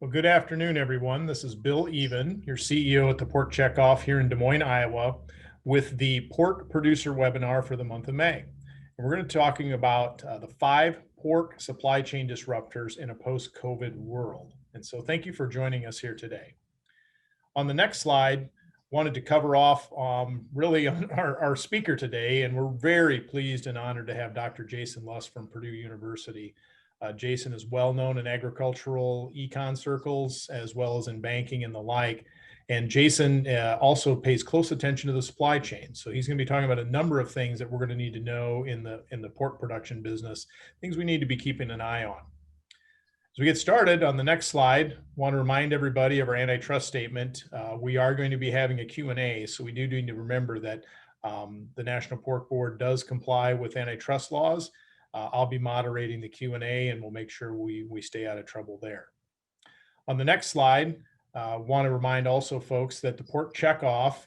Well, good afternoon, everyone. This is Bill Even, your CEO at the Pork Checkoff here in Des Moines, Iowa, with the Pork Producer webinar for the month of May. And we're going to be talking about the 5 pork supply chain disruptors in a post-COVID world. And so thank you for joining us here today. On the next slide, wanted to cover off really our speaker today, and we're very pleased and honored to have Dr. Jayson Lusk from Purdue University. Jayson is well known in agricultural econ circles, as well as in banking and the like. And Jayson also pays close attention to the supply chain. So he's going to be talking about a number of things that we're going to need to know in the pork production business, things we need to be keeping an eye on. As we get started on the next slide, I want to remind everybody of our antitrust statement. We are going to be having a Q&A, so we do need to remember that the National Pork Board does comply with antitrust laws. I'll be moderating the Q&A, and we'll make sure we stay out of trouble there. On the next slide, want to remind also folks that the Pork Checkoff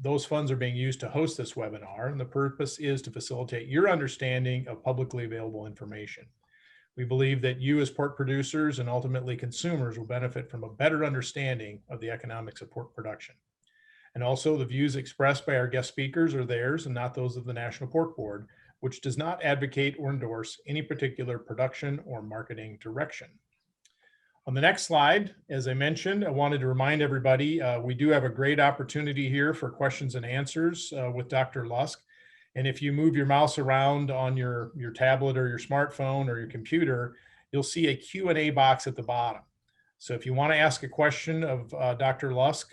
those funds are being used to host this webinar, and the purpose is to facilitate your understanding of publicly available information. We believe that you as pork producers and ultimately consumers will benefit from a better understanding of the economics of pork production. And also the views expressed by our guest speakers are theirs and not those of the National Pork Board, which does not advocate or endorse any particular production or marketing direction. On the next slide, as I mentioned, I wanted to remind everybody, we do have a great opportunity here for questions and answers with Dr. Lusk. And if you move your mouse around on your tablet or your smartphone or your computer, you'll see a Q&A box at the bottom. So if you want to ask a question of Dr. Lusk,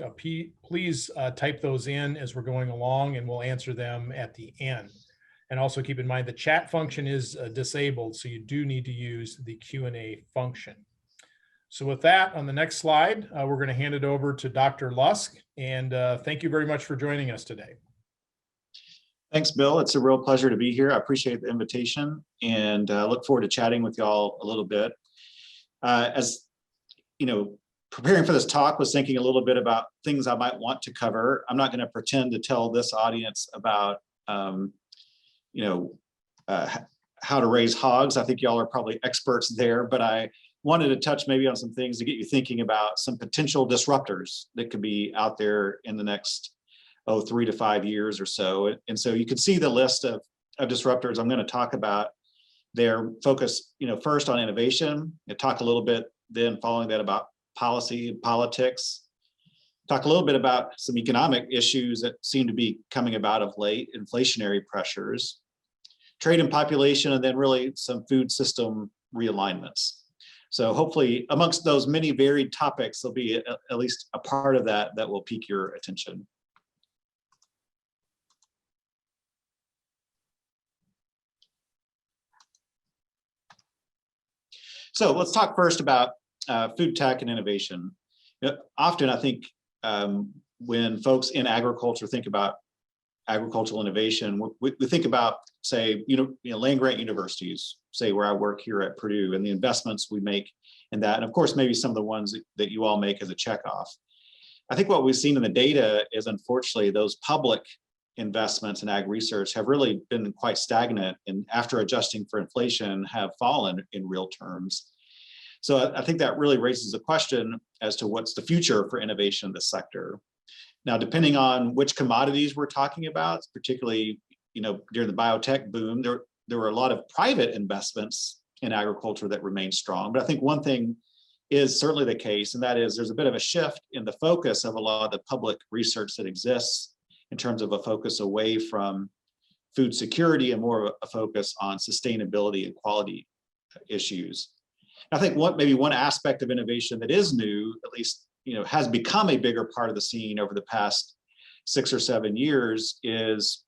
please type those in as we're going along, and we'll answer them at the end. And also keep in mind the chat function is disabled, so you do need to use the Q&A function. So with that, on the next slide, we're going to hand it over to Dr. Lusk, and thank you very much for joining us today. Thanks, Bill. It's a real pleasure to be here. I appreciate the invitation and look forward to chatting with y'all a little bit. As you know, preparing for this talk, was thinking a little bit about things I might want to cover. I'm not going to pretend to tell this audience about how to raise hogs. I think y'all are probably experts there, but I wanted to touch maybe on some things to get you thinking about some potential disruptors that could be out there in the next 3 to 5 years or so. And so you can see the list of disruptors I'm going to talk about. They're focused, first on innovation. I talk a little bit then following that about policy and politics. Talk a little bit about some economic issues that seem to be coming about of late, inflationary pressures, trade and population, and then really some food system realignments. So hopefully amongst those many varied topics, there'll be at least a part of that will pique your attention. So let's talk first about food tech and innovation. Often I think when folks in agriculture think about agricultural innovation, we think about, say, land-grant universities, say where I work here at Purdue, and the investments we make in that, and of course maybe some of the ones that you all make as a checkoff. I think what we've seen in the data is, unfortunately, those public investments in ag research have really been quite stagnant, and after adjusting for inflation have fallen in real terms. So I think that really raises a question as to what's the future for innovation in this sector. Now, depending on which commodities we're talking about, particularly during the biotech boom, there were a lot of private investments in agriculture that remain strong. But I think one thing is certainly the case, and that is there's a bit of a shift in the focus of a lot of the public research that exists in terms of a focus away from food security and more of a focus on sustainability and quality issues. I think maybe one aspect of innovation that is new, at least has become a bigger part of the scene over the past 6 or 7 years, is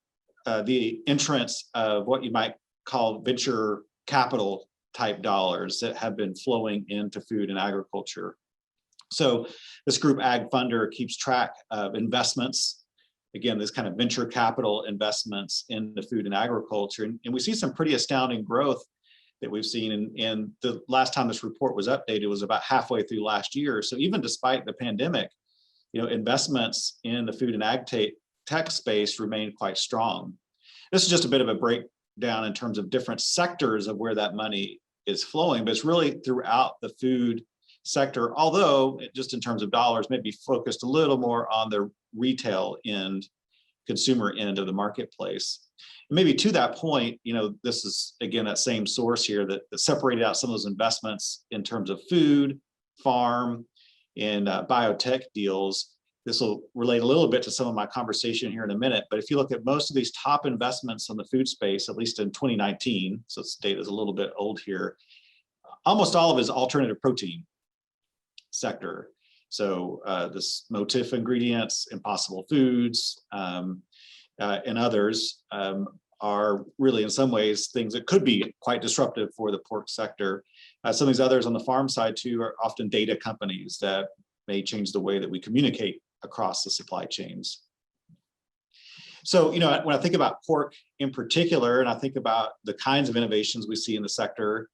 the entrance of what you might call venture capital type dollars that have been flowing into food and agriculture. So this group Ag Funder keeps track of investments, again, this kind of venture capital investments in the food and agriculture. And we see some pretty astounding growth that we've seen. And the last time this report was updated was about halfway through last year. So even despite the pandemic, investments in the food and ag tech space remain quite strong. This is just a bit of a breakdown in terms of different sectors of where that money is flowing, but it's really throughout the food sector, although just in terms of dollars, maybe focused a little more on the retail end, consumer end of the marketplace. And maybe to that point, this is again that same source here that separated out some of those investments in terms of food, farm, and biotech deals. This will relate a little bit to some of my conversation here in a minute, but if you look at most of these top investments in the food space, at least in 2019, so this data is a little bit old here, almost all of it is alternative protein sector. So this Motif Ingredients, Impossible Foods, and others are really in some ways things that could be quite disruptive for the pork sector. Some of these others on the farm side too are often data companies that may change the way that we communicate across the supply chains. So, when I think about pork in particular, and I think about the kinds of innovations we see in the sector,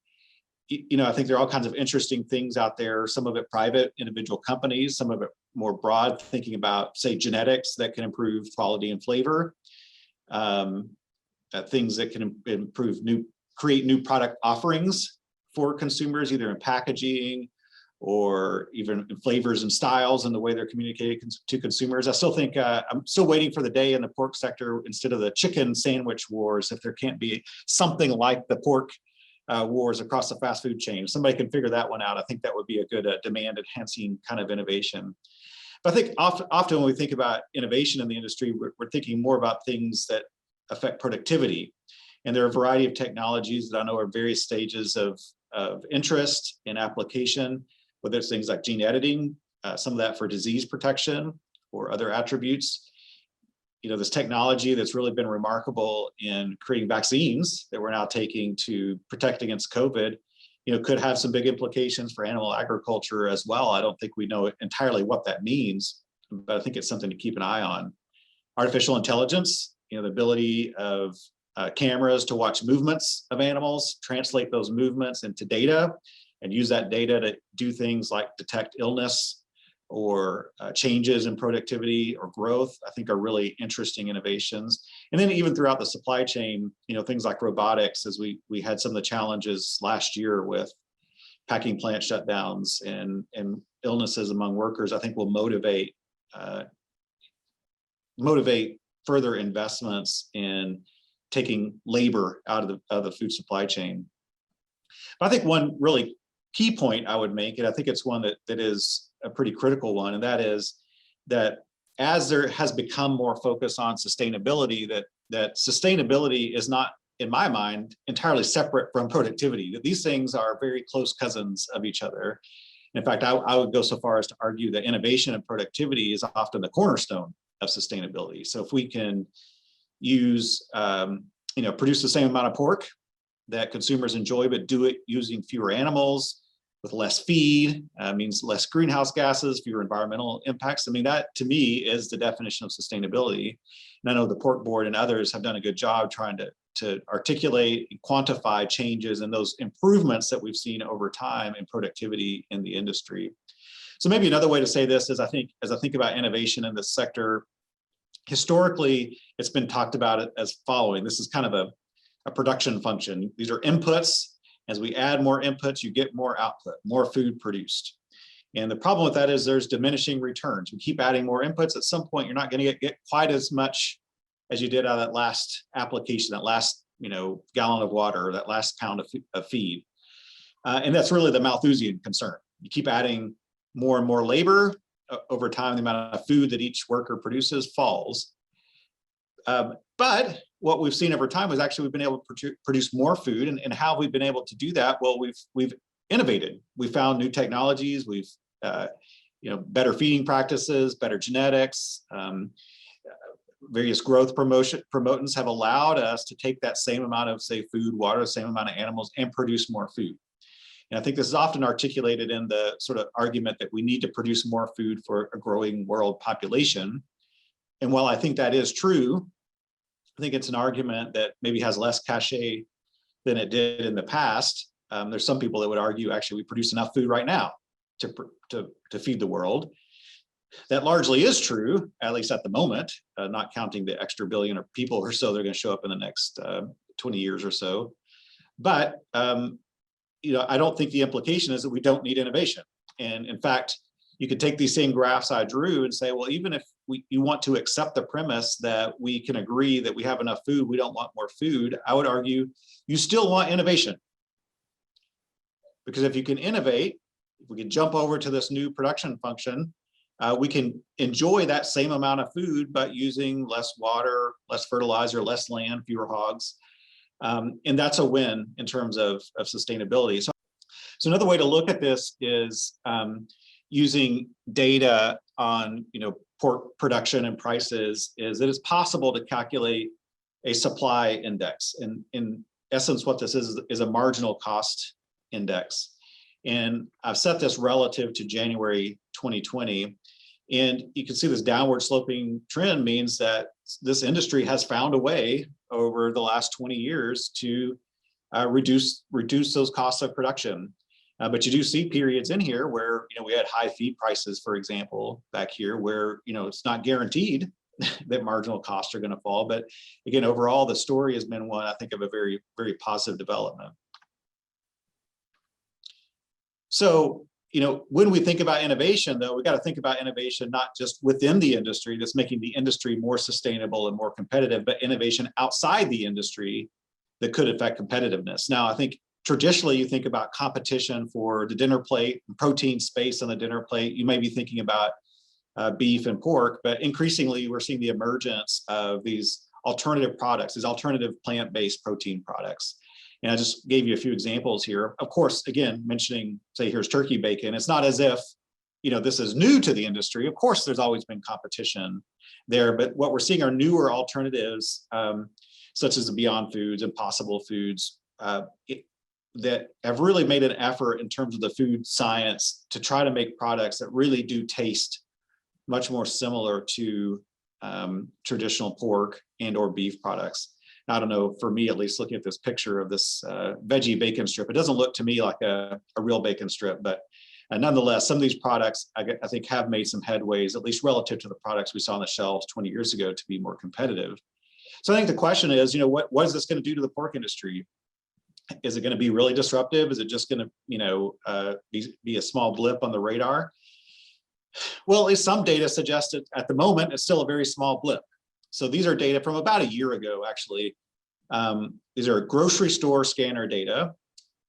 I think there are all kinds of interesting things out there, some of it private individual companies, some of it more broad, thinking about, say, genetics that can improve quality and flavor, things that can create new product offerings for consumers, either in packaging or even in flavors and styles and the way they're communicated to consumers. I still think I'm still waiting for the day in the pork sector, instead of the chicken sandwich wars, if there can't be something like the pork wars across the fast food chain. If somebody can figure that one out, I think that would be a good demand enhancing kind of innovation. But I think often when we think about innovation in the industry, we're thinking more about things that affect productivity. And there are a variety of technologies that I know are various stages of interest in application, whether it's things like gene editing, some of that for disease protection or other attributes. This technology that's really been remarkable in creating vaccines that we're now taking to protect against COVID, could have some big implications for animal agriculture as well. I don't think we know entirely what that means, but I think it's something to keep an eye on. Artificial intelligence, the ability of cameras to watch movements of animals, translate those movements into data, and use that data to do things like detect illness or changes in productivity or growth, I think are really interesting innovations. And then even throughout the supply chain, things like robotics, as we had some of the challenges last year with packing plant shutdowns and illnesses among workers, I think will motivate further investments in taking labor out of the food supply chain. But I think one really key point I would make, and I think it's one that is a pretty critical one, and that is that as there has become more focus on sustainability, that sustainability is not, in my mind, entirely separate from productivity, that these things are very close cousins of each other. In fact, I would go so far as to argue that innovation and productivity is often the cornerstone of sustainability. So if we can produce the same amount of pork that consumers enjoy, but do it using fewer animals, with less feed, means less greenhouse gases, fewer environmental impacts. I mean, that to me is the definition of sustainability. And I know the Pork Board and others have done a good job trying to articulate and quantify changes and those improvements that we've seen over time in productivity in the industry. So maybe another way to say this is, as I think about innovation in this sector, historically, it's been talked about as following. This is kind of a production function. These are inputs. As we add more inputs, you get more output, more food produced. And the problem with that is there's diminishing returns. We keep adding more inputs. At some point, you're not going to get quite as much as you did out of that last application, that last gallon of water, or that last pound of feed. And that's really the Malthusian concern. You keep adding more and more labor. Over time, the amount of food that each worker produces falls. But what we've seen over time is actually we've been able to produce more food. And how we've been able to do that? Well, we've innovated. We found new technologies. We've better feeding practices, better genetics. Various growth promotants have allowed us to take that same amount of, say, food, water, the same amount of animals, and produce more food. And I think this is often articulated in the sort of argument that we need to produce more food for a growing world population. And while I think that is true, I think it's an argument that maybe has less cachet than it did in the past. There's some people that would argue, actually, we produce enough food right now to feed the world. That largely is true, at least at the moment, not counting the extra billion of people or so that are going to show up in the next 20 years or so. But I don't think the implication is that we don't need innovation. And in fact, you could take these same graphs I drew and say, well, even if you want to accept the premise that we can agree that we have enough food, we don't want more food, I would argue you still want innovation. Because if you can innovate, if we can jump over to this new production function, we can enjoy that same amount of food, but using less water, less fertilizer, less land, fewer hogs. And that's a win in terms of sustainability. So another way to look at this is using data on pork production and prices, is that it's possible to calculate a supply index. And in essence, what this is a marginal cost index. And I've set this relative to January 2020. And you can see this downward sloping trend means that this industry has found a way over the last 20 years to reduce those costs of production. But you do see periods in here where we had high feed prices, for example, back here, where it's not guaranteed that marginal costs are going to fall. But again, overall, the story has been one, I think, of a very, very positive development. So, when we think about innovation, though, we got to think about innovation not just within the industry that's making the industry more sustainable and more competitive, but innovation outside the industry that could affect competitiveness. Now, I think traditionally you think about competition for the dinner plate, protein space on the dinner plate. You may be thinking about beef and pork, but increasingly we're seeing the emergence of these alternative products, these alternative plant-based protein products. And I just gave you a few examples here. Of course, again, mentioning, say, here's turkey bacon. It's not as if, this is new to the industry. Of course, there's always been competition there, but what we're seeing are newer alternatives, such as the Beyond Foods, Impossible Foods, that have really made an effort in terms of the food science to try to make products that really do taste much more similar to traditional pork and or beef products. I don't know, for me at least, looking at this picture of this veggie bacon strip, it doesn't look to me like a real bacon strip, but nonetheless, some of these products I think have made some headways, at least relative to the products we saw on the shelves 20 years ago, to be more competitive. So I think the question is, what is this going to do to the pork industry? Is it going to be really disruptive? Is it just going to, be a small blip on the radar? Well, at least some data suggest that at the moment, it's still a very small blip. So these are data from about a year ago, actually. These are grocery store scanner data.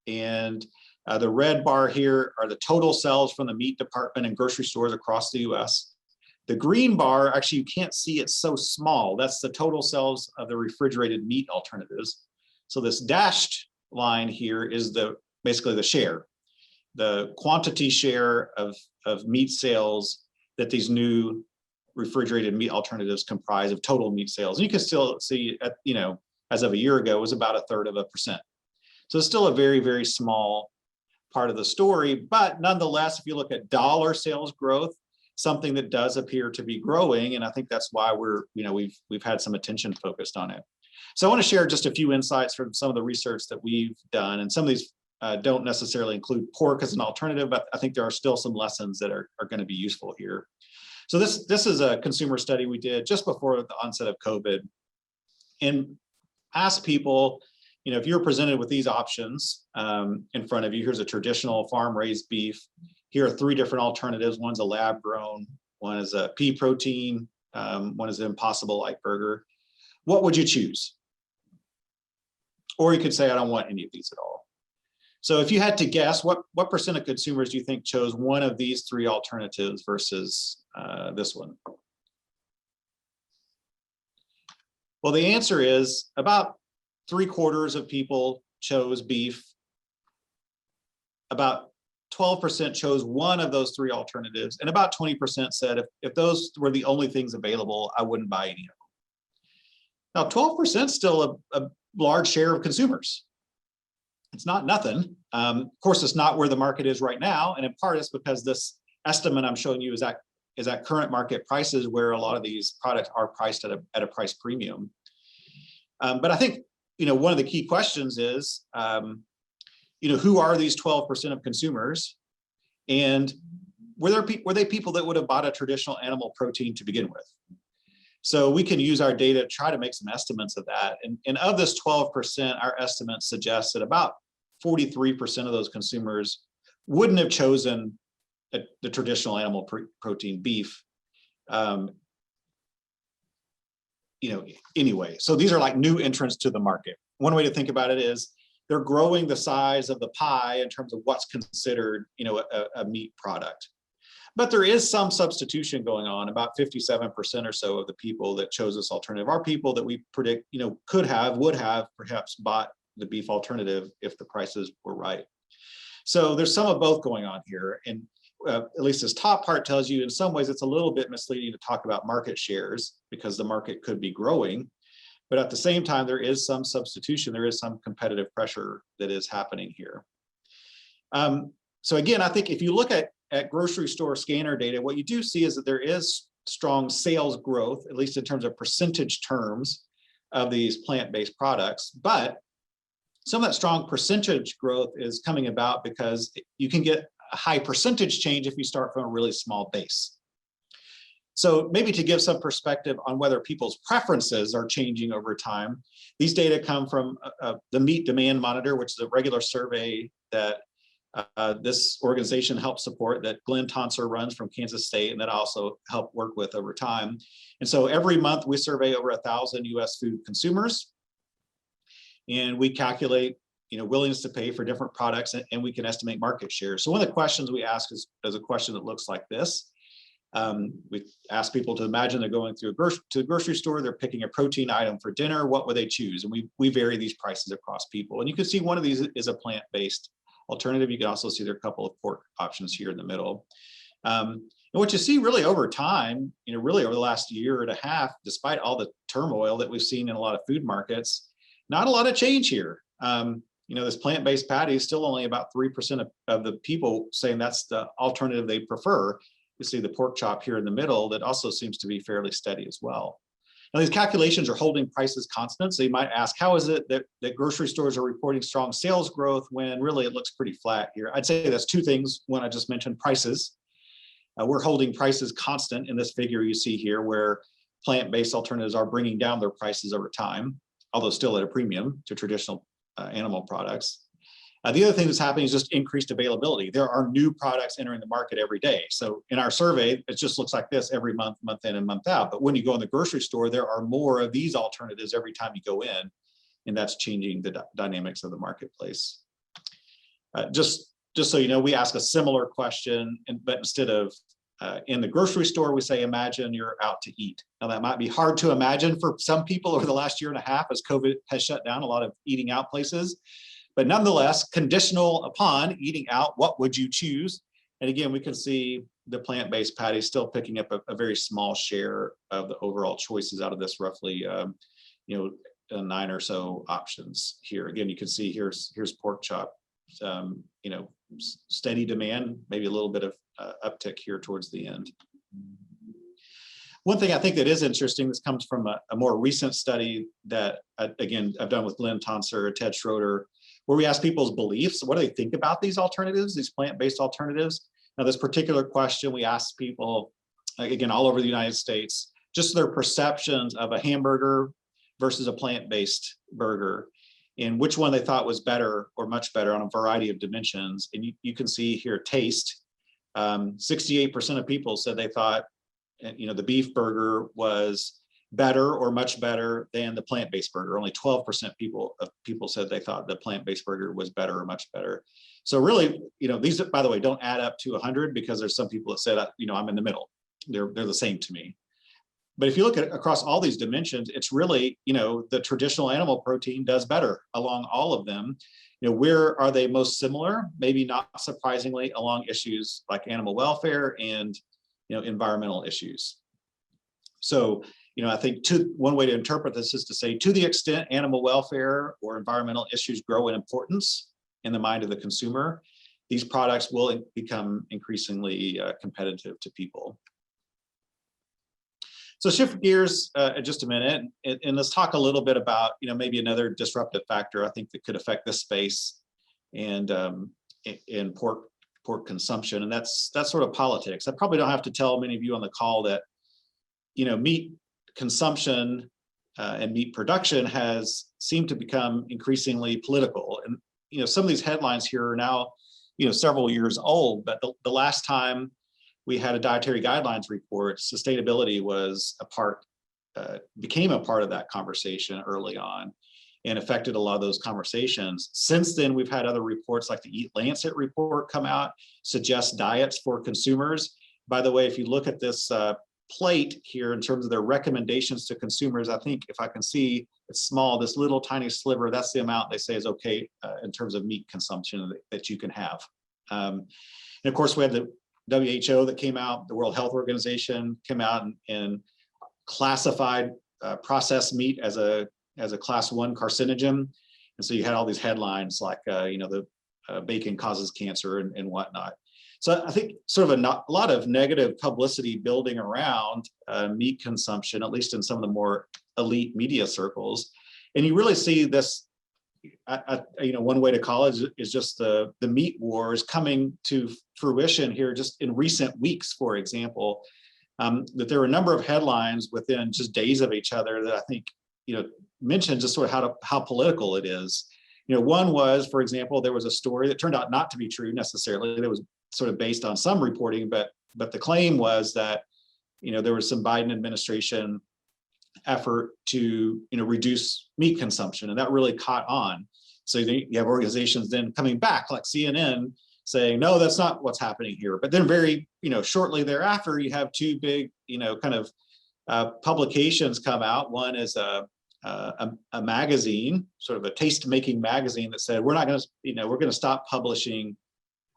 And the red bar here are the total sales from the meat department in grocery stores across the US. The green bar, actually, you can't see, it's so small. That's the total sales of the refrigerated meat alternatives. So this dashed line here is basically the share, the quantity share of meat sales that these new refrigerated meat alternatives comprise of total meat sales. And you can still see, as of a year ago, it was about 1/3%. So it's still a very, very small part of the story. But nonetheless, if you look at dollar sales growth, something that does appear to be growing, and I think that's why we've had some attention focused on it. So I want to share just a few insights from some of the research that we've done, and some of these don't necessarily include pork as an alternative, but I think there are still some lessons that are going to be useful here. So this is a consumer study we did just before the onset of COVID, and asked people, if you're presented with these options in front of you, here's a traditional farm-raised beef. Here are 3 different alternatives. One's a lab-grown, one is a pea protein, one is an Impossible Light Burger. What would you choose? Or you could say, I don't want any of these at all. So if you had to guess, what percent of consumers do you think chose one of these 3 alternatives versus this one? Well, the answer is about 3/4 of people chose beef. About 12% chose one of those 3 alternatives, and about 20% said if those were the only things available, I wouldn't buy any of them. Now, 12% is still a large share of consumers. It's not nothing. Of course, it's not where the market is right now, and in part it's because this estimate I'm showing you is at current market prices, where a lot of these products are priced at a price premium. But I think one of the key questions is, who are these 12% of consumers, and were they people that would have bought a traditional animal protein to begin with? So we can use our data to try to make some estimates of that. And of this 12%, our estimates suggest that about 43% of those consumers wouldn't have chosen the traditional animal protein beef. Anyway, so these are like new entrants to the market. One way to think about it is they're growing the size of the pie in terms of what's considered, a meat product. But there is some substitution going on. About 57% or so of the people that chose this alternative are people that we predict, would have perhaps bought the beef alternative if the prices were right. So there's some of both going on here. And at least this top part tells you in some ways it's a little bit misleading to talk about market shares because the market could be growing. But at the same time, there is some substitution. There is some competitive pressure that is happening here. So again, I think if you look at grocery store scanner data, what you do see is that there is strong sales growth, at least in terms of percentage terms of these plant-based products. But some of that strong percentage growth is coming about because you can get a high percentage change if you start from a really small base. So maybe to give some perspective on whether people's preferences are changing over time, these data come from the Meat Demand Monitor, which is a regular survey that this organization helps support, that Glenn Tonsor runs from Kansas State, and that I also help work with over time. And so every month we survey over 1,000 US food consumers, and we calculate willingness to pay for different products, and we can estimate market share. So one of the questions we ask is a question that looks like this. We ask people to imagine they're going to the grocery store, they're picking a protein item for dinner, what would they choose? And we vary these prices across people. And you can see one of these is a plant-based alternative. You can also see there are a couple of pork options here in the middle. And what you see really over time, really over the last year and a half, despite all the turmoil that we've seen in a lot of food markets, not a lot of change here. This plant-based patty is still only about 3% of the people saying that's the alternative they prefer. You see the pork chop here in the middle that also seems to be fairly steady as well. Now, these calculations are holding prices constant. So you might ask, how is it that grocery stores are reporting strong sales growth when really it looks pretty flat here? I'd say that's two things. One, I just mentioned prices. We're holding prices constant in this figure you see here, where plant-based alternatives are bringing down their prices over time, although still at a premium to traditional animal products. The other thing that's happening is just increased availability. There are new products entering the market every day. So in our survey, it just looks like this every month, month in and month out. But when you go in the grocery store, there are more of these alternatives every time you go in, and that's changing the dynamics of the marketplace. Just so you know, we ask a similar question, but instead of in the grocery store, we say, imagine you're out to eat. Now that might be hard to imagine for some people over the last year and a half as COVID has shut down a lot of eating out places. But nonetheless, conditional upon eating out, what would you choose? And again, we can see the plant-based patty still picking up a very small share of the overall choices out of this roughly, 9 or so options here. Again, you can see here's pork chop, steady demand, maybe a little bit of uptick here towards the end. One thing I think that is interesting, this comes from a more recent study that, again, I've done with Glenn Tonsor, Ted Schroeder, where we ask people's beliefs. What do they think about these alternatives, these plant-based alternatives? Now, this particular question, we asked people, again, all over the United States, just their perceptions of a hamburger versus a plant-based burger, and which one they thought was better or much better on a variety of dimensions. And you can see here, taste. 68% of people said they thought, the beef burger was better or much better than the plant-based burger. Only 12% of people said they thought the plant-based burger was better or much better. So really, these, by the way, don't add up to 100 because there's some people that said, I'm in the middle. They're the same to me. But if you look at across all these dimensions, it's really, the traditional animal protein does better along all of them. Where are they most similar? Maybe not surprisingly along issues like animal welfare and, environmental issues. So, I think one way to interpret this is to say, to the extent animal welfare or environmental issues grow in importance in the mind of the consumer, these products will become increasingly competitive to people. So shift gears just a minute, and let's talk a little bit about, maybe another disruptive factor I think that could affect this space and in pork consumption, and that's sort of politics. I probably don't have to tell many of you on the call that, meat consumption and meat production has seemed to become increasingly political. And, some of these headlines here are now several years old, but the last time we had a dietary guidelines report, sustainability was became a part of that conversation early on and affected a lot of those conversations. Since then, we've had other reports like the Eat Lancet report come out, suggest diets for consumers. By the way, if you look at this plate here in terms of their recommendations to consumers, I think if I can see, it's small, this little tiny sliver, that's the amount they say is okay in terms of meat consumption that you can have. And of course, we had the WHO that came out, the World Health Organization came out and classified processed meat as a class 1 carcinogen. And so you had all these headlines like, the bacon causes cancer and whatnot. So I think sort of a lot of negative publicity building around meat consumption, at least in some of the more elite media circles. And you really see this, one way to call it is just the meat wars coming to fruition here just in recent weeks, for example, that there were a number of headlines within just days of each other that I think, mentioned just sort of how political it is. One was, for example, there was a story that turned out not to be true necessarily. That was sort of based on some reporting, but the claim was that, there was some Biden administration effort to, reduce meat consumption, and that really caught on. So you have organizations then coming back like CNN saying, no, that's not what's happening here. But then very, shortly thereafter, you have two big, kind of publications come out. One is a magazine, sort of a taste-making magazine that said, we're going to stop publishing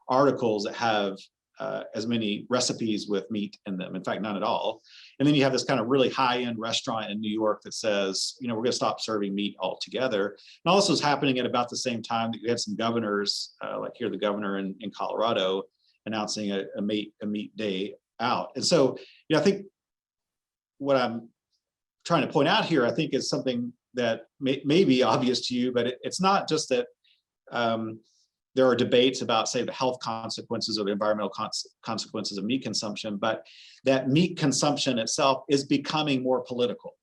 articles that have as many recipes with meat in them. In fact, none at all. And then you have this kind of really high-end restaurant in New York that says, we're going to stop serving meat altogether. And all this was happening at about the same time that you had some governors, like here, the governor in Colorado, announcing a meat day out. And so, I think what I'm trying to point out here, I think, is something that may be obvious to you, but it's not just that there are debates about, say, the health consequences or the environmental consequences of meat consumption, but that meat consumption itself is becoming more political.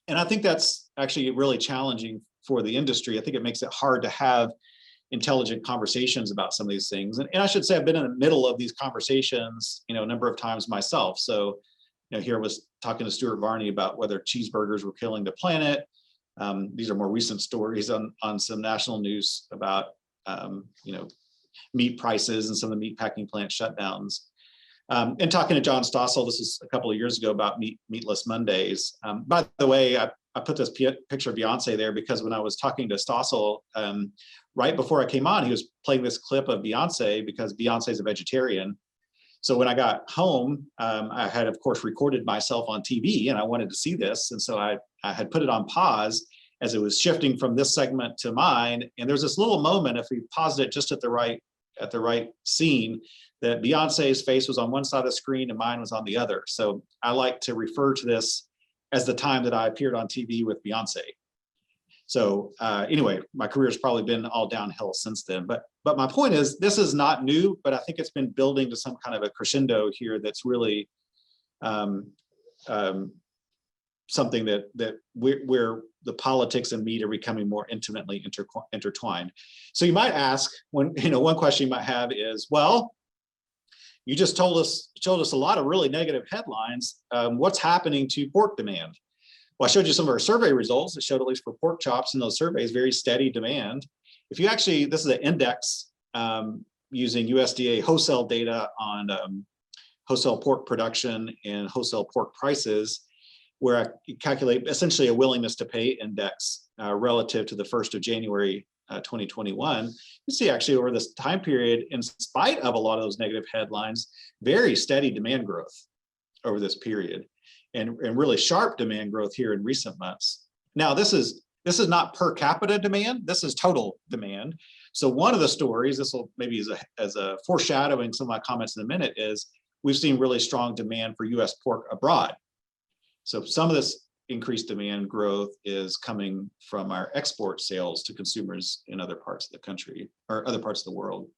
And I think that's actually really challenging for the industry. I think it makes it hard to have intelligent conversations about some of these things. And I should say I've been in the middle of these conversations, a number of times myself. So, here I was talking to Stuart Varney about whether cheeseburgers were killing the planet. These are more recent stories on some national news about meat prices and some of the meat packing plant shutdowns. And talking to John Stossel, this is a couple of years ago, about Meatless Mondays. By the way, I put this picture of Beyonce there because when I was talking to Stossel, right before I came on, he was playing this clip of Beyonce because Beyonce is a vegetarian. So when I got home, I had, of course, recorded myself on TV and I wanted to see this. And so I had put it on pause as it was shifting from this segment to mine. And there's this little moment, if we paused it just at the right scene, that Beyonce's face was on one side of the screen and mine was on the other. So I like to refer to this as the time that I appeared on TV with Beyonce. So anyway, my career has probably been all downhill since then. But my point is, this is not new, but I think it's been building to some kind of a crescendo here that's really something that where the politics and meat are becoming more intimately intertwined. So you might ask, one question you might have is, well, you just showed us a lot of really negative headlines. What's happening to pork demand? Well, I showed you some of our survey results. It showed, at least for pork chops in those surveys, very steady demand. If you actually, this is an index using USDA wholesale data on wholesale pork production and wholesale pork prices, where I calculate essentially a willingness to pay index relative to the 1st of January 2021. You see actually over this time period, in spite of a lot of those negative headlines, very steady demand growth over this period, and really sharp demand growth here in recent months. Now, this is not per capita demand, this is total demand. So one of the stories, this will maybe as a foreshadowing some of my comments in a minute, is we've seen really strong demand for US pork abroad. So some of this increased demand growth is coming from our export sales to consumers in other parts of the country or other parts of the world.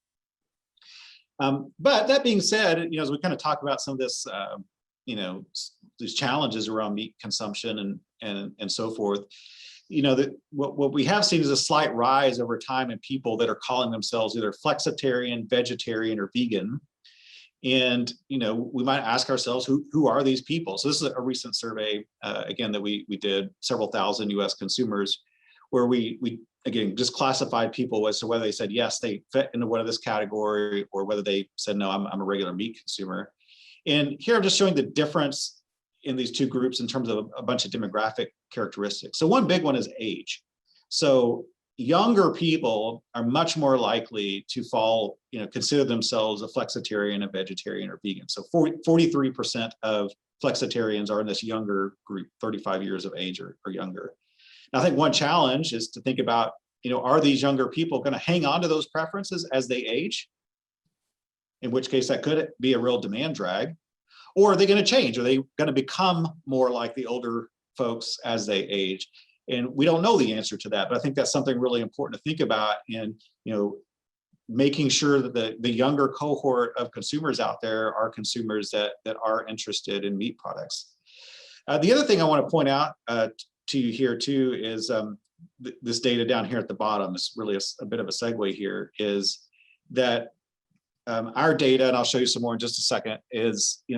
But that being said, as we kind of talk about some of this, these challenges around meat consumption and so forth, what we have seen is a slight rise over time in people that are calling themselves either flexitarian, vegetarian, or vegan. And, we might ask ourselves, who are these people? So this is a recent survey, again, that we did several thousand US consumers, where we again, just classified people as to whether they said, yes, they fit into one of this category, or whether they said, no, I'm a regular meat consumer. And here I'm just showing the difference in these two groups in terms of a bunch of demographic characteristics. So one big one is age. So younger people are much more likely to fall, consider themselves a flexitarian, a vegetarian, or vegan. So 43% of flexitarians are in this younger group, 35 years of age or younger. Now, I think one challenge is to think about, are these younger people going to hang on to those preferences as they age? In which case that could be a real demand drag. Or are they going to change? Are they going to become more like the older folks as they age? And we don't know the answer to that, but I think that's something really important to think about in, making sure that the younger cohort of consumers out there are consumers that are interested in meat products. The other thing I want to point out to you here too is this data down here at the bottom is really a bit of a segue here, is that our data, and I'll show you some more in just a second,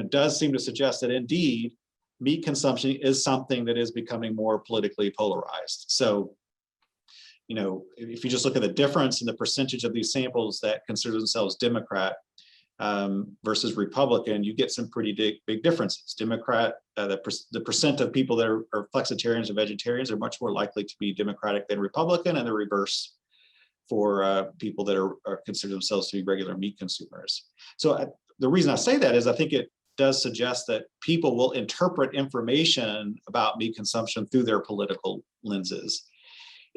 does seem to suggest that indeed meat consumption is something that is becoming more politically polarized. So, if you just look at the difference in the percentage of these samples that consider themselves Democrat versus Republican, you get some pretty big differences. Democrat, the percent of people that are flexitarians or vegetarians are much more likely to be Democratic than Republican, and the reverse for people that are consider themselves to be regular meat consumers. So the reason I say that is I think it does suggest that people will interpret information about meat consumption through their political lenses.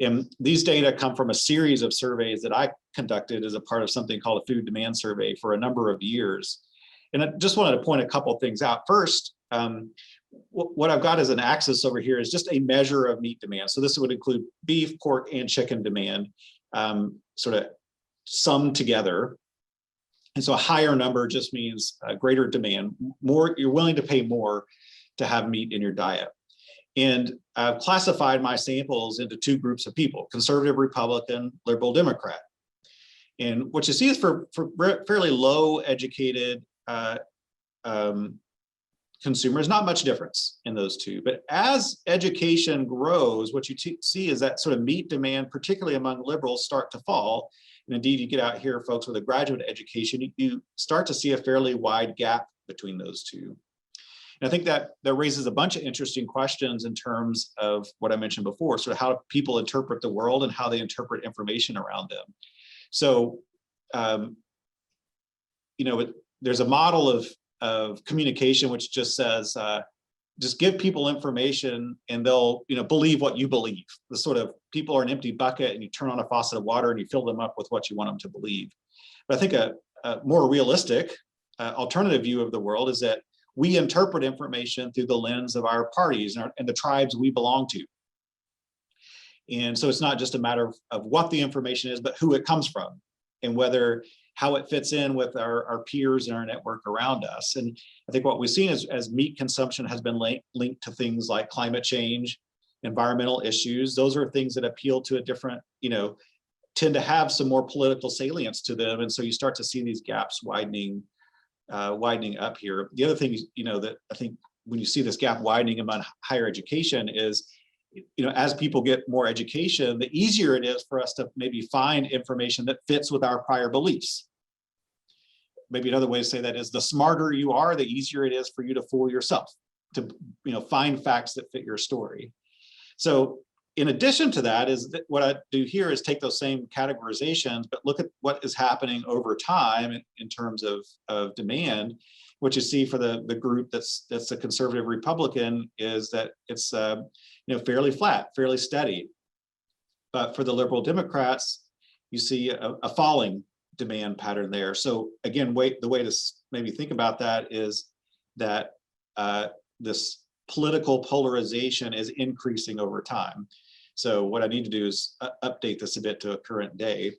And these data come from a series of surveys that I conducted as a part of something called a food demand survey for a number of years. And I just wanted to point a couple of things out. First, what I've got as an axis over here is just a measure of meat demand. So this would include beef, pork, and chicken demand, sort of summed together. And so a higher number just means greater demand, more, you're willing to pay more to have meat in your diet. And I've classified my samples into two groups of people: conservative Republican, liberal Democrat. And what you see is for fairly low educated consumers, not much difference in those two. But as education grows, what you see is that sort of meat demand, particularly among liberals, start to fall. And indeed, you get out here, folks with a graduate education, you start to see a fairly wide gap between those two. And I think that raises a bunch of interesting questions in terms of what I mentioned before, sort of how people interpret the world and how they interpret information around them. So, there's a model of communication which just says, just give people information and they'll believe what you believe. The sort of people are an empty bucket and you turn on a faucet of water and you fill them up with what you want them to believe. But I think a more realistic alternative view of the world is that we interpret information through the lens of our parties and the tribes we belong to. And so it's not just a matter of what the information is, but who it comes from and how it fits in with our peers and our network around us. And I think what we've seen as meat consumption has been linked to things like climate change, environmental issues. Those are things that appeal to a different, tend to have some more political salience to them. And so you start to see these gaps widening up here. The other thing, that I think when you see this gap widening among higher education is, as people get more education, the easier it is for us to maybe find information that fits with our prior beliefs. Maybe another way to say that is, the smarter you are, the easier it is for you to fool yourself, to find facts that fit your story. So in addition to that, what I do here is take those same categorizations, but look at what is happening over time in terms of demand. What you see for the group that's a conservative Republican is that it's fairly flat, fairly steady. But for the liberal Democrats, you see a falling demand pattern there. So again, the way to maybe think about that is that this political polarization is increasing over time. So what I need to do is update this a bit to a current day.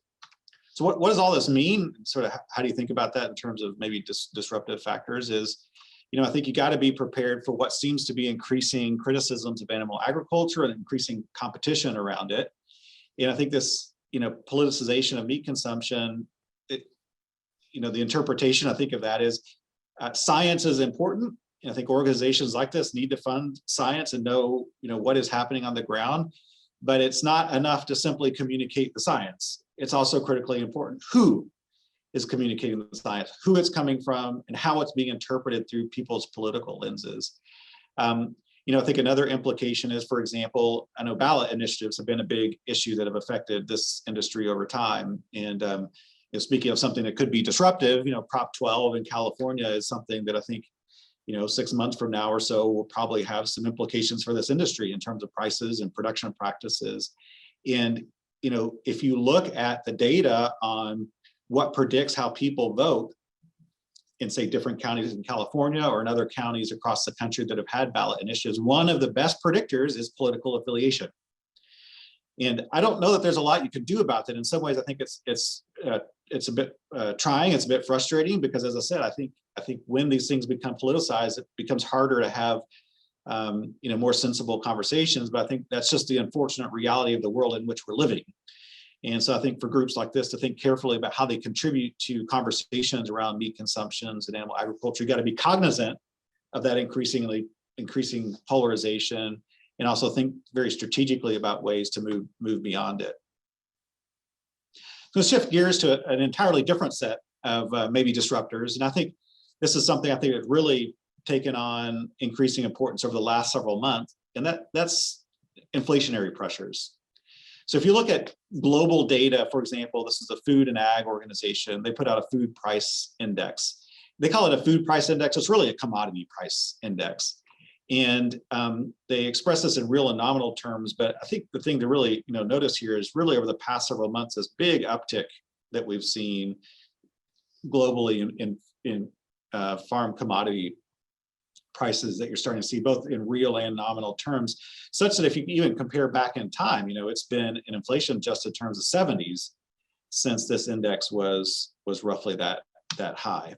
So what does all this mean? Sort of how do you think about that in terms of maybe disruptive factors? Is I think you got to be prepared for what seems to be increasing criticisms of animal agriculture and increasing competition around it. And I think this, politicization of meat consumption, the interpretation I think of that is science is important. And I think organizations like this need to fund science and know, what is happening on the ground, but it's not enough to simply communicate the science. It's also critically important who is communicating the science, who it's coming from, and how it's being interpreted through people's political lenses. I think another implication is, for example, I know ballot initiatives have been a big issue that have affected this industry over time. And speaking of something that could be disruptive, Prop 12 in California is something that I think, 6 months from now or so will probably have some implications for this industry in terms of prices and production practices. And, if you look at the data on what predicts how people vote in, say, different counties in California or in other counties across the country that have had ballot initiatives, one of the best predictors is political affiliation. And I don't know that there's a lot you can do about that. In some ways, I think it's a bit trying. It's a bit frustrating because, as I said, I think when these things become politicized, it becomes harder to have more sensible conversations. But I think that's just the unfortunate reality of the world in which we're living. And so I think for groups like this to think carefully about how they contribute to conversations around meat consumptions and animal agriculture, you got to be cognizant of that increasing polarization, and also think very strategically about ways to move beyond it. So shift gears to an entirely different set of maybe disruptors. And I think this is something I think has really taken on increasing importance over the last several months, and that's inflationary pressures. So if you look at global data, for example, this is the Food and Ag Organization. They put out a food price index. They call it a food price index. It's really a commodity price index. And they express this in real and nominal terms. But I think the thing to really notice here is really over the past several months, this big uptick that we've seen globally in farm commodity prices that you're starting to see both in real and nominal terms, such that if you even compare back in time, it's been in inflation adjusted terms of 70s since this index was roughly that high.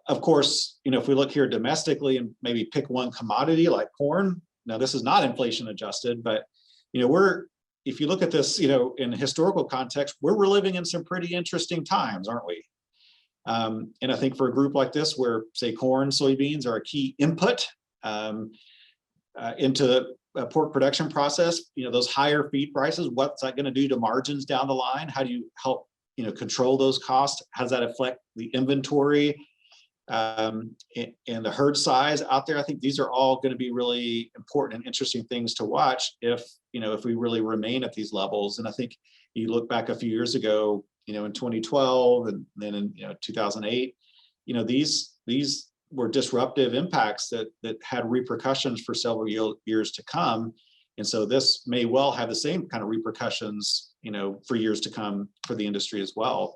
Of course, if we look here domestically and maybe pick one commodity like corn, now this is not inflation adjusted, but if you look at this, in historical context, we're living in some pretty interesting times, aren't we? And I think for a group like this, where say corn, soybeans are a key input into the pork production process, those higher feed prices, what's that going to do to margins down the line? How do you help control those costs? How does that affect the inventory and the herd size out there? I think these are all going to be really important and interesting things to watch if we really remain at these levels. And I think you look back a few years ago, in 2012 and then in 2008, these were disruptive impacts that had repercussions for several years to come. And so this may well have the same kind of repercussions, for years to come for the industry as well.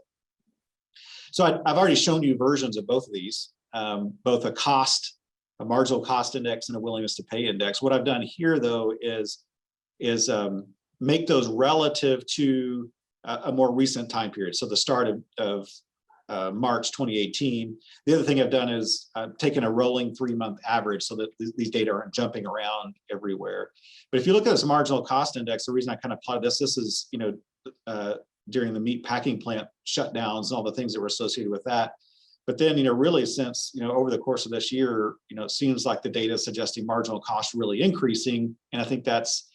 So I've already shown you versions of both of these, both a marginal cost index and a willingness to pay index. What I've done here, though, is make those relative to a more recent time period. So the start of March 2018. The other thing I've done is I've taken a rolling 3-month average so that these data aren't jumping around everywhere. But if you look at this marginal cost index, the reason I kind of plotted this is, during the meat packing plant shutdowns and all the things that were associated with that. But then, really since, over the course of this year, it seems like the data is suggesting marginal cost really increasing. And I think that's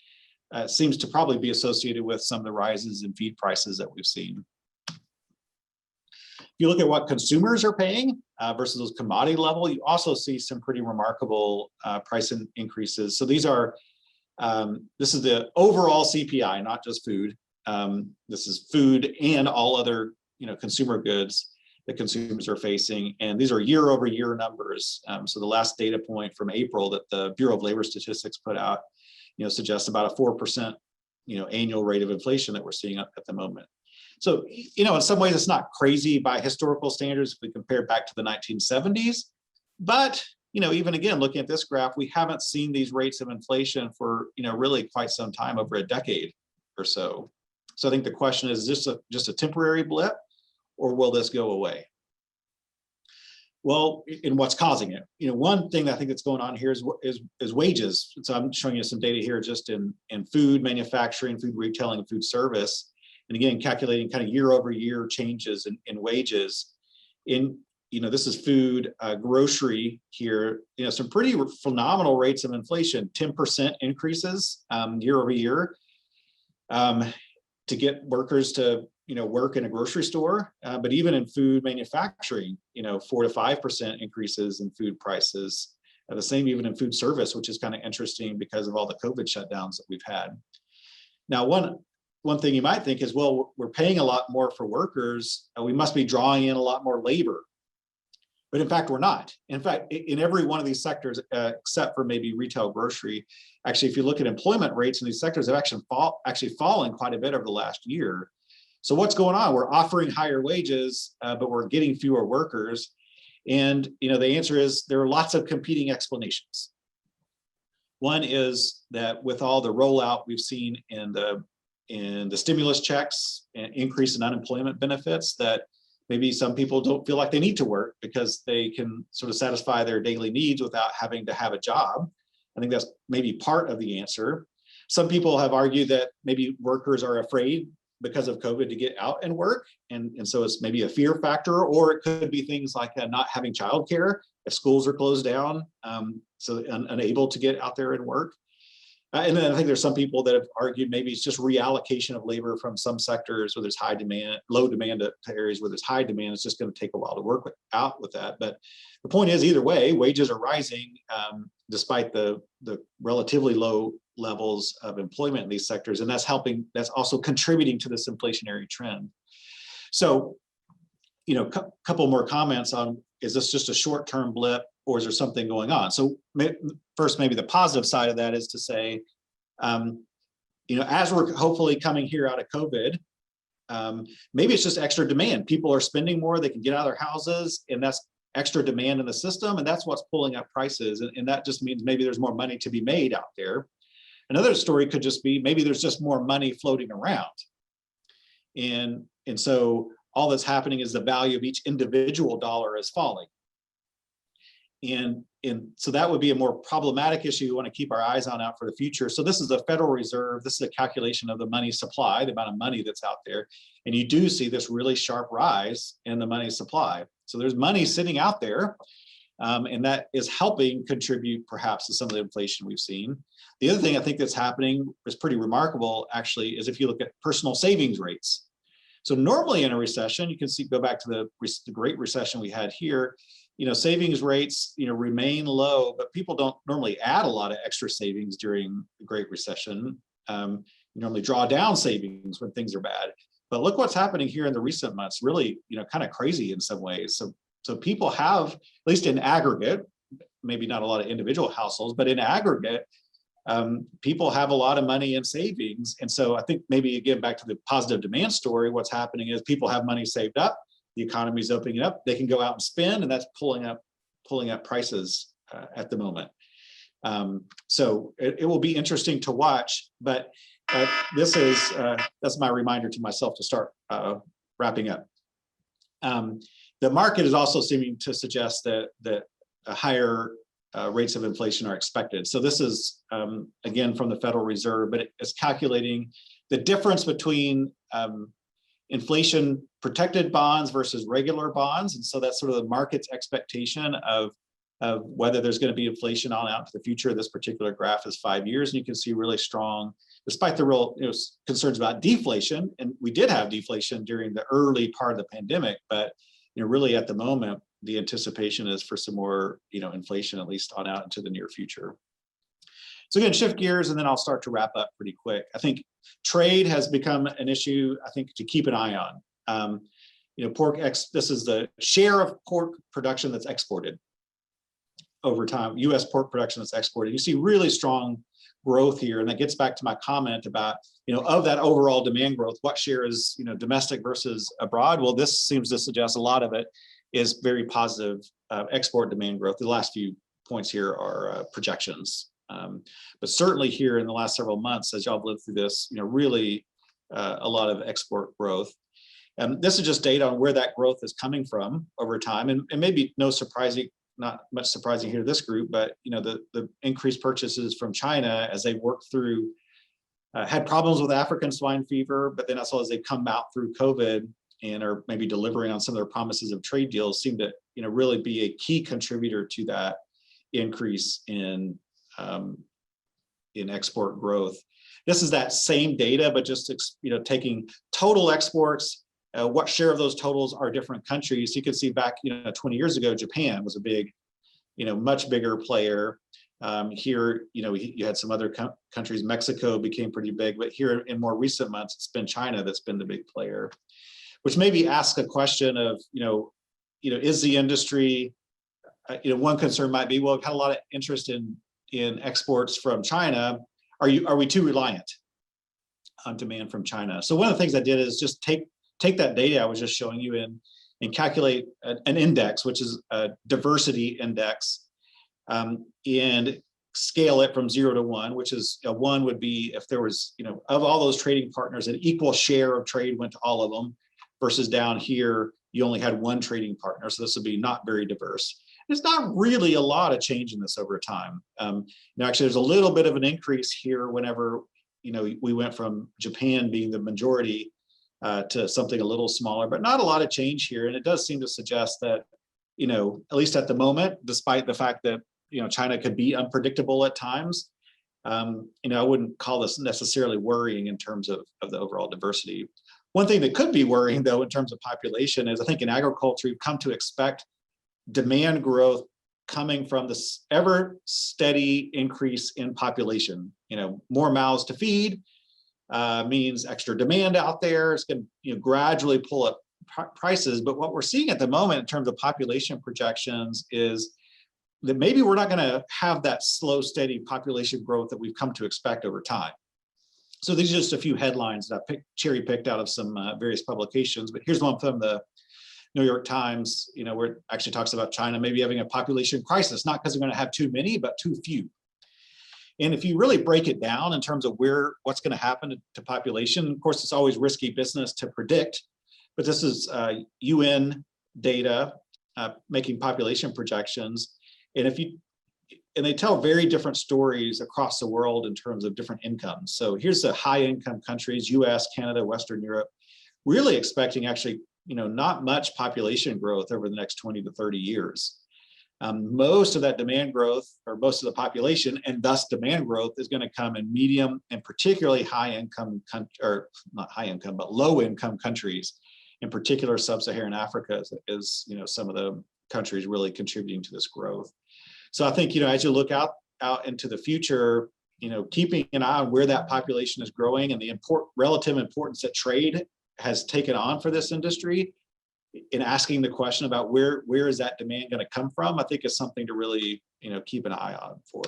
seems to probably be associated with some of the rises in feed prices that we've seen. If you look at what consumers are paying versus those commodity level, you also see some pretty remarkable price increases. So these are, this is the overall CPI, not just food. This is food and all other, consumer goods that consumers are facing. And these are year-over-year numbers. So the last data point from April that the Bureau of Labor Statistics put out, suggests about a 4%, annual rate of inflation that we're seeing at the moment. So, in some ways it's not crazy by historical standards if we compare back to the 1970s, but, even again, looking at this graph, we haven't seen these rates of inflation for, really quite some time, over a decade or so. So I think the question is this just a temporary blip, or will this go away? Well, and what's causing it? One thing that I think that's going on here is wages. So I'm showing you some data here just in food manufacturing, food retailing, and food service. And again, calculating kind of year over year changes in wages. This is food, grocery here, some pretty phenomenal rates of inflation, 10% increases year over year to get workers to work in a grocery store, but even in food manufacturing, 4 to 5% increases in food prices. The same even in food service, which is kind of interesting because of all the COVID shutdowns that we've had. Now, one thing you might think is, well, we're paying a lot more for workers, we must be drawing in a lot more labor. But in fact, we're not. In fact, in every one of these sectors, except for maybe retail grocery, actually, if you look at employment rates in these sectors, have actually fallen quite a bit over the last year. So what's going on? We're offering higher wages, but we're getting fewer workers. And the answer is there are lots of competing explanations. One is that with all the rollout we've seen in the stimulus checks and increase in unemployment benefits, that maybe some people don't feel like they need to work because they can sort of satisfy their daily needs without having to have a job. I think that's maybe part of the answer. Some people have argued that maybe workers are afraid because of COVID to get out and work. And so it's maybe a fear factor, or it could be things like not having childcare if schools are closed down, so unable to get out there and work. And then I think there's some people that have argued maybe it's just reallocation of labor from some sectors where there's high demand, low demand to areas where there's high demand. It's just going to take a while to work out with that. But the point is, either way, wages are rising despite the relatively low levels of employment in these sectors. And that's also contributing to this inflationary trend. So, couple more comments on, is this just a short-term blip, or is there something going on? So first, maybe the positive side of that is to say, as we're hopefully coming here out of COVID, maybe it's just extra demand. People are spending more, they can get out of their houses, and that's extra demand in the system, and that's what's pulling up prices. And that just means maybe there's more money to be made out there. Another story could just be maybe there's just more money floating around. And so all that's happening is the value of each individual dollar is falling. And so that would be a more problematic issue we want to keep our eyes on out for the future. So this is the Federal Reserve. This is a calculation of the money supply, the amount of money that's out there. And you do see this really sharp rise in the money supply. So there's money sitting out there, and that is helping contribute perhaps to some of the inflation we've seen. The other thing I think that's happening is pretty remarkable, actually, is if you look at personal savings rates. So normally in a recession, you can see, go back to the Great Recession we had here, savings rates, remain low, but people don't normally add a lot of extra savings during the Great Recession. You normally draw down savings when things are bad. But look what's happening here in the recent months, really, kind of crazy in some ways. So people have, at least in aggregate, maybe not a lot of individual households, but in aggregate, people have a lot of money in savings. And so I think maybe, again, back to the positive demand story, what's happening is people have money saved up, the economy is opening up, they can go out and spend, and that's pulling up prices at the moment. So it will be interesting to watch, but that's my reminder to myself to start wrapping up. The market is also seeming to suggest that higher rates of inflation are expected. So this is, again, from the Federal Reserve, but it's calculating the difference between inflation protected bonds versus regular bonds. And so that's sort of the market's expectation of whether there's going to be inflation on out to the future. This particular graph is 5 years, and you can see really strong, despite the real concerns about deflation. And we did have deflation during the early part of the pandemic, but really at the moment, the anticipation is for some more inflation, at least on out into the near future. So again, shift gears, and then I'll start to wrap up pretty quick. I think trade has become an issue, I think, to keep an eye on. This is the share of pork production that's exported over time, U.S. pork production that's exported. You see really strong growth here, and that gets back to my comment about, of that overall demand growth, what share is, domestic versus abroad? Well, this seems to suggest a lot of it is very positive export demand growth. The last few points here are projections. But certainly here in the last several months, as y'all have lived through this, really a lot of export growth. This is just data on where that growth is coming from over time, and maybe not much surprising here to this group, but the increased purchases from China as they work through, had problems with African swine fever, but then also as they come out through COVID and are maybe delivering on some of their promises of trade deals, seem to really be a key contributor to that increase in export growth. This is that same data, but just taking total exports. What share of those totals are different countries? You can see back 20 years ago, Japan was a big, much bigger player. Here, you had some other countries. Mexico became pretty big, but here in more recent months, it's been China that's been the big player, which maybe asks a question of, is the industry, one concern might be, well, we've had a lot of interest in exports from China. Are we too reliant on demand from China? So one of the things I did is just take that data I was just showing you and calculate an index, which is a diversity index, and scale it from 0 to 1, which is 1 would be if there was, of all those trading partners, an equal share of trade went to all of them, versus down here, you only had 1 trading partner. So this would be not very diverse. There's not really a lot of change in this over time. Now, actually, there's a little bit of an increase here whenever, we went from Japan being the majority to something a little smaller, but not a lot of change here. And it does seem to suggest that, at least at the moment, despite the fact that, China could be unpredictable at times, I wouldn't call this necessarily worrying in terms of the overall diversity. One thing that could be worrying, though, in terms of population is I think in agriculture, we've come to expect demand growth coming from this ever steady increase in population. More mouths to feed means extra demand out there. It's going to gradually pull up prices. But what we're seeing at the moment in terms of population projections is that maybe we're not going to have that slow, steady population growth that we've come to expect over time. So these are just a few headlines that I cherry picked out of some various publications. But here's one from the New York Times, where it actually talks about China maybe having a population crisis, not because they're going to have too many, but too few. And if you really break it down in terms of what's going to happen to population, of course, it's always risky business to predict, but this is UN data making population projections. And they tell very different stories across the world in terms of different incomes. So here's the high income countries, US, Canada, Western Europe, really expecting actually, not much population growth over the next 20 to 30 years. Most of that demand growth, or most of the population, and thus demand growth, is going to come in medium and particularly high income, or not high income, but low income countries. In particular, sub-Saharan Africa is some of the countries really contributing to this growth. So I think, as you look out into the future, keeping an eye on where that population is growing and the relative importance that trade has taken on for this industry, in asking the question about where is that demand going to come from, I think is something to really, keep an eye on for.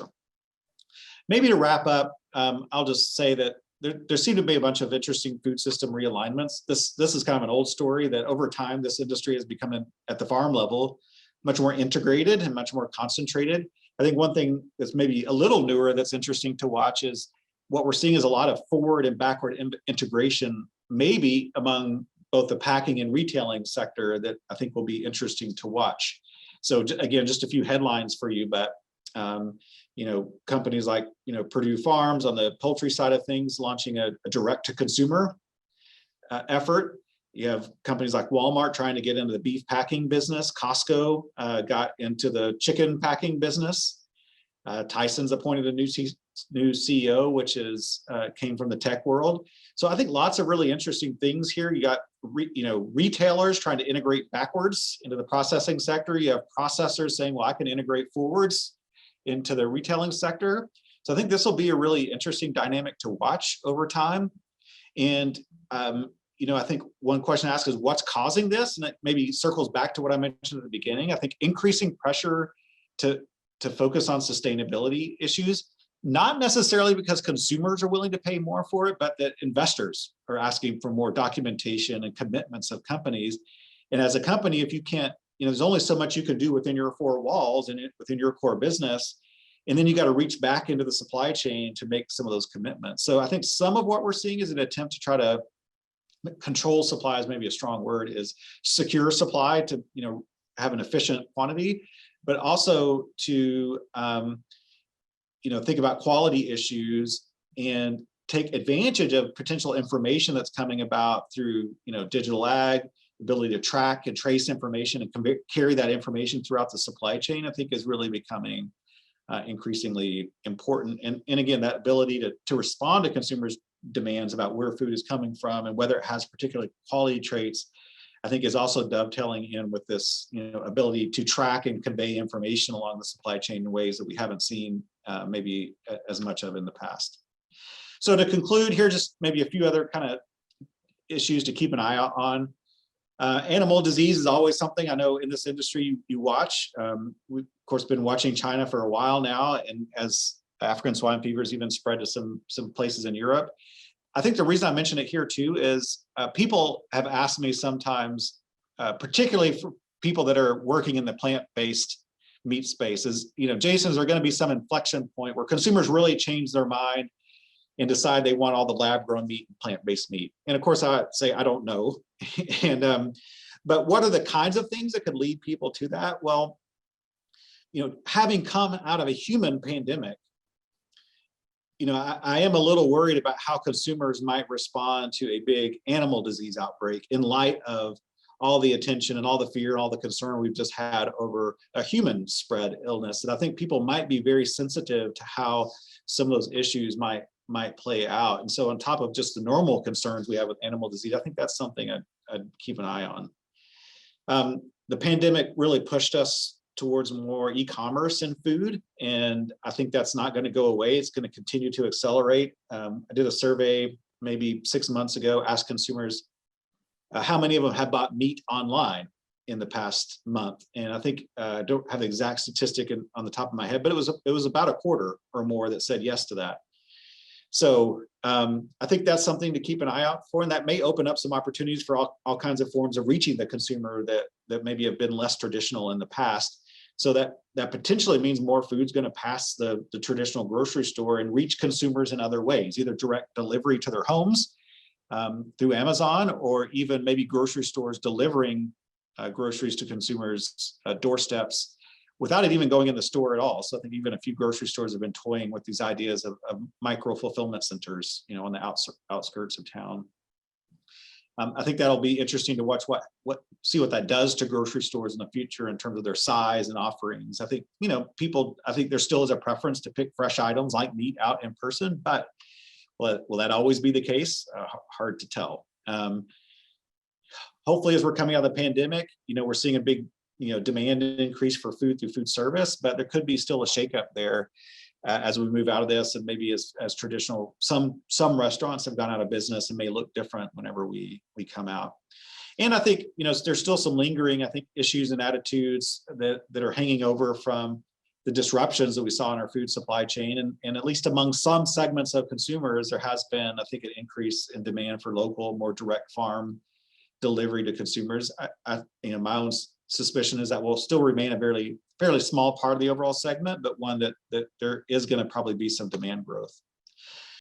Maybe to wrap up, I'll just say that there seem to be a bunch of interesting food system realignments. This is kind of an old story that over time, this industry has become, at the farm level, much more integrated and much more concentrated. I think one thing that's maybe a little newer that's interesting to watch is what we're seeing is a lot of forward and backward integration, maybe among both the packing and retailing sector, that I think will be interesting to watch. So again, just a few headlines for you, but companies like Purdue Farms on the poultry side of things launching a direct to consumer effort. You have companies like Walmart trying to get into the beef packing business. Costco got into the chicken packing business. Tyson's appointed a new CEO, which came from the tech world. So I think lots of really interesting things here. You got retailers trying to integrate backwards into the processing sector. You have processors saying, well, I can integrate forwards into the retailing sector. So I think this will be a really interesting dynamic to watch over time. And I think one question to ask is what's causing this? And it maybe circles back to what I mentioned at the beginning. I think increasing pressure to focus on sustainability issues, not necessarily because consumers are willing to pay more for it, but that investors are asking for more documentation and commitments of companies. And as a company, if you can't, there's only so much you can do within your four walls and within your core business. And then you got to reach back into the supply chain to make some of those commitments. So I think some of what we're seeing is an attempt to try to control supply is maybe a strong word, is secure supply to, have an efficient quantity, but also to, think about quality issues and take advantage of potential information that's coming about through, digital ag, ability to track and trace information and carry that information throughout the supply chain, I think is really becoming increasingly important. And again, that ability to respond to consumers' demands about where food is coming from and whether it has particular quality traits, I think is also dovetailing in with this, ability to track and convey information along the supply chain in ways that we haven't seen maybe as much of in the past. So to conclude here, just maybe a few other kind of issues to keep an eye out on. Animal disease is always something I know in this industry you watch. We've of course been watching China for a while now, and as African swine fever has even spread to some places in Europe. I think the reason I mention it here too is people have asked me sometimes, particularly for people that are working in the plant-based meat space, is, Jayson, is there going to be some inflection point where consumers really change their mind and decide they want all the lab-grown meat and plant-based meat? And of course, I say I don't know. And but what are the kinds of things that could lead people to that? Well, having come out of a human pandemic, I am a little worried about how consumers might respond to a big animal disease outbreak in light of all the attention and all the fear and all the concern we've just had over a human spread illness. And I think people might be very sensitive to how some of those issues might play out. And so on top of just the normal concerns we have with animal disease, I think that's something I'd keep an eye on. The pandemic really pushed us towards more e-commerce in food, and I think that's not going to go away. It's going to continue to accelerate. I did a survey maybe 6 months ago, asked consumers how many of them have bought meat online in the past month, and I think I don't have the exact statistic on the top of my head, but it was about a quarter or more that said yes to that. So I think that's something to keep an eye out for, and that may open up some opportunities for all kinds of forms of reaching the consumer that maybe have been less traditional in the past. So that potentially means more food's going to pass the traditional grocery store and reach consumers in other ways, either direct delivery to their homes through Amazon, or even maybe grocery stores delivering groceries to consumers' doorsteps without it even going in the store at all. So I think even a few grocery stores have been toying with these ideas of micro fulfillment centers, on the outskirts of town. I think that'll be interesting to watch see what that does to grocery stores in the future in terms of their size and offerings. I think, I think there still is a preference to pick fresh items like meat out in person, but will that always be the case? Hard to tell. Hopefully, as we're coming out of the pandemic, we're seeing a big, demand increase for food through food service, but there could be still a shakeup there as we move out of this, and maybe as traditional, some restaurants have gone out of business and may look different whenever we come out. And I think, there's still some lingering, I think, issues and attitudes that are hanging over from the disruptions that we saw in our food supply chain. And at least among some segments of consumers, there has been, I think, an increase in demand for local, more direct farm delivery to consumers. My own suspicion is that will still remain a fairly small part of the overall segment, but one that there is going to probably be some demand growth